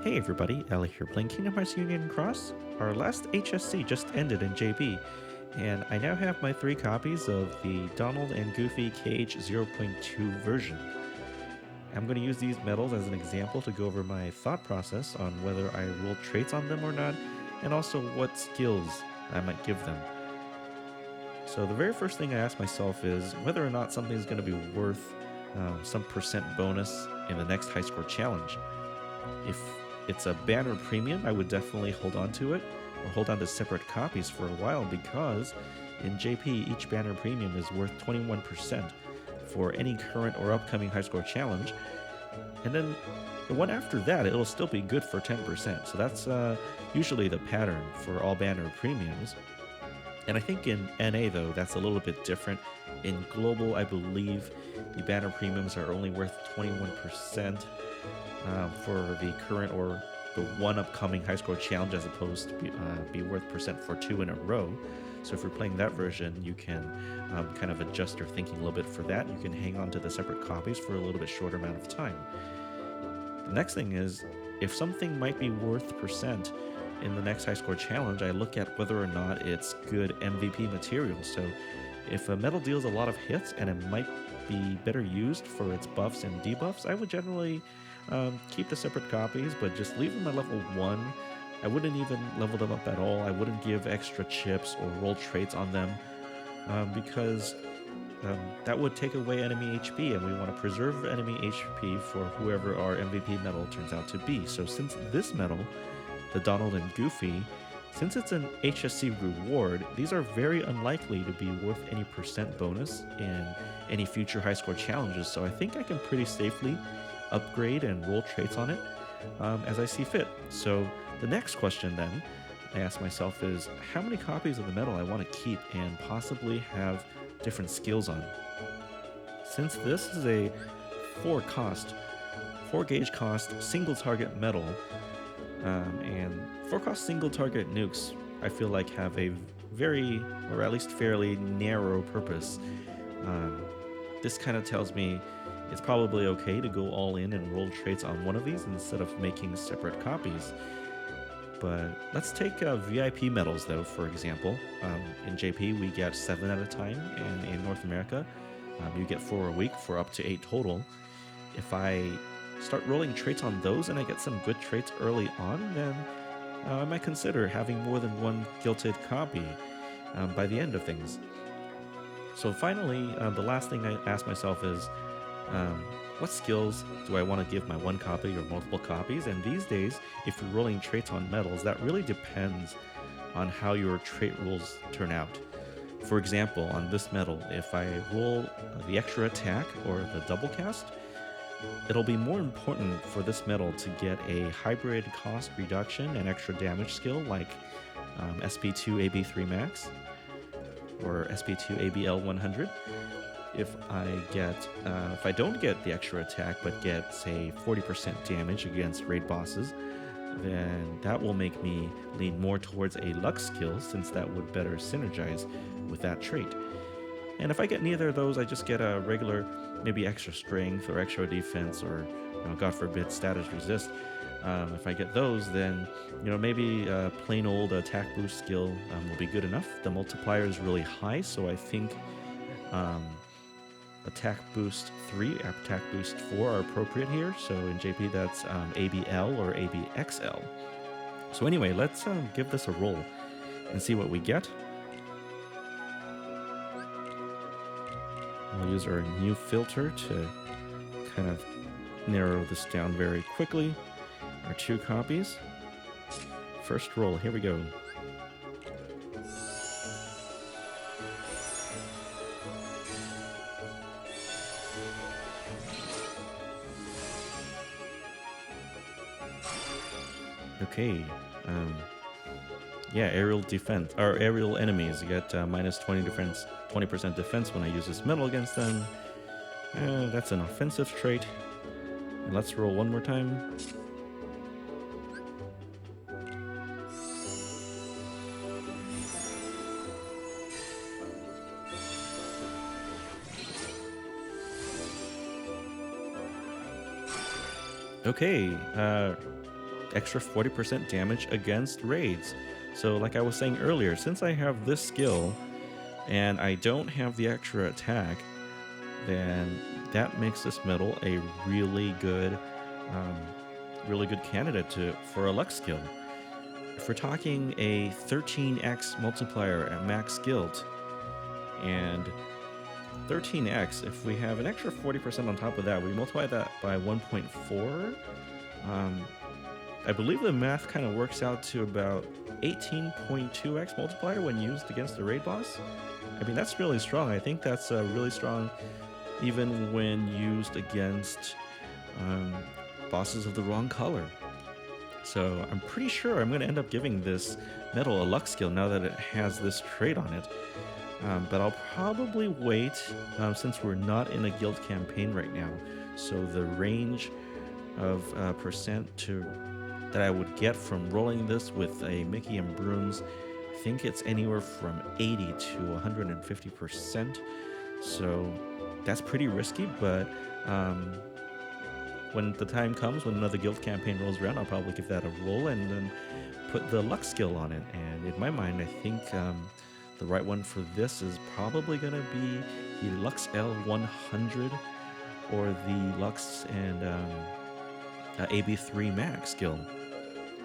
Hey everybody, Ellie here playing Kingdom Hearts Union Cross. Our last HSC just ended in JP, and I now have my 3 copies of the Donald and Goofy KH 0.2 version. I'm going to use these medals as an example to go over my thought process on whether I roll traits on them or not, and also what skills I might give them. So the very first thing I ask myself is whether or not something is going to be worth some percent bonus in the next high score challenge. If it's a banner premium, I would definitely hold on to it or hold on to separate copies for a while because in JP, each banner premium is worth 21% for any current or upcoming high score challenge. And then the one after that, it'll still be good for 10%. So that's usually the pattern for all banner premiums. And I think in NA, though, that's a little bit different. In Global, I believe the banner premiums are only worth 21%. For the current or the one upcoming high score challenge as opposed to be worth percent for 2 in a row. So if you're playing that version, you can kind of adjust your thinking a little bit for that. You can hang on to the separate copies for a little bit shorter amount of time. The next thing is, if something might be worth percent in the next high score challenge, I look at whether or not it's good MVP material. So if a medal deals a lot of hits and it might be better used for its buffs and debuffs, I would generally keep the separate copies, but just leave them at level 1. I wouldn't even level them up at all. I wouldn't give extra chips or roll traits on them because that would take away enemy HP, and we want to preserve enemy HP for whoever our MVP medal turns out to be. So since this medal, the Donald and Goofy, since it's an HSC reward, these are very unlikely to be worth any percent bonus in any future high score challenges, so I think I can pretty safely upgrade and roll traits on it as I see fit. So the next question then I ask myself is how many copies of the medal I want to keep and possibly have different skills on. Since this is a 4 gauge cost single target medal, and 4 cost single target nukes I feel like have a very, or at least fairly narrow purpose. This kind of tells me it's probably okay to go all in and roll traits on one of these instead of making separate copies. But let's take VIP medals though, for example. In JP, we get 7 at a time, and in North America, you get 4 a week for up to 8 total. If I start rolling traits on those and I get some good traits early on, then I might consider having more than one gilted copy by the end of things. So finally, the last thing I ask myself is, what skills do I want to give my 1 copy or multiple copies? And these days, if you're rolling traits on medals, that really depends on how your trait rolls turn out. For example, on this medal, if I roll the extra attack or the double cast, it'll be more important for this medal to get a hybrid cost reduction and extra damage skill like SP2 AB3 Max or SP2 ABL 100. If I don't get the extra attack but get, say, 40% damage against raid bosses, then that will make me lean more towards a luck skill since that would better synergize with that trait. And if I get neither of those, I just get a regular, maybe extra strength or extra defense or, God forbid, status resist. If I get those, then maybe a plain old attack boost skill will be good enough. The multiplier is really high, so I think attack boost 3, attack boost 4 are appropriate here. So in JP, that's ABL or ABXL. So anyway, let's give this a roll and see what we get. We'll use our new filter to kind of narrow this down very quickly. Our 2 copies. First roll, here we go. Okay, yeah, aerial defense, or aerial enemies, you get minus 20% defense when I use this medal against them. That's an offensive trait. And let's roll one more time. Okay, extra 40% damage against raids. So like I was saying earlier, since I have this skill and I don't have the extra attack, then that makes this medal a um, really good candidate for a luck skill. If we're talking a 13x multiplier at max guild, and 13x, if we have an extra 40% on top of that, we multiply that by 1.4. I believe the math kind of works out to about 18.2x multiplier when used against the raid boss. I mean, that's really strong. I think that's really strong even when used against bosses of the wrong color. So I'm pretty sure I'm going to end up giving this medal a luck skill now that it has this trait on it. But I'll probably wait since we're not in a guild campaign right now. So the range of percent that I would get from rolling this with a Mickey and Brooms, I think it's anywhere from 80 to 150%. So that's pretty risky, but when the time comes, when another guild campaign rolls around, I'll probably give that a roll and then put the luck skill on it. And in my mind, I think the right one for this is probably going to be the Lux L100 or the Lux and AB3 Max skill.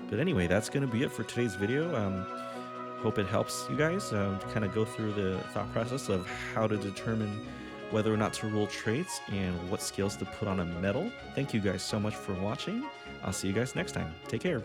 But anyway, that's going to be it for today's video. Hope it helps you guys to kind of go through the thought process of how to determine whether or not to roll traits and what skills to put on a medal. Thank you guys so much for watching. I'll see you guys next time. Take care.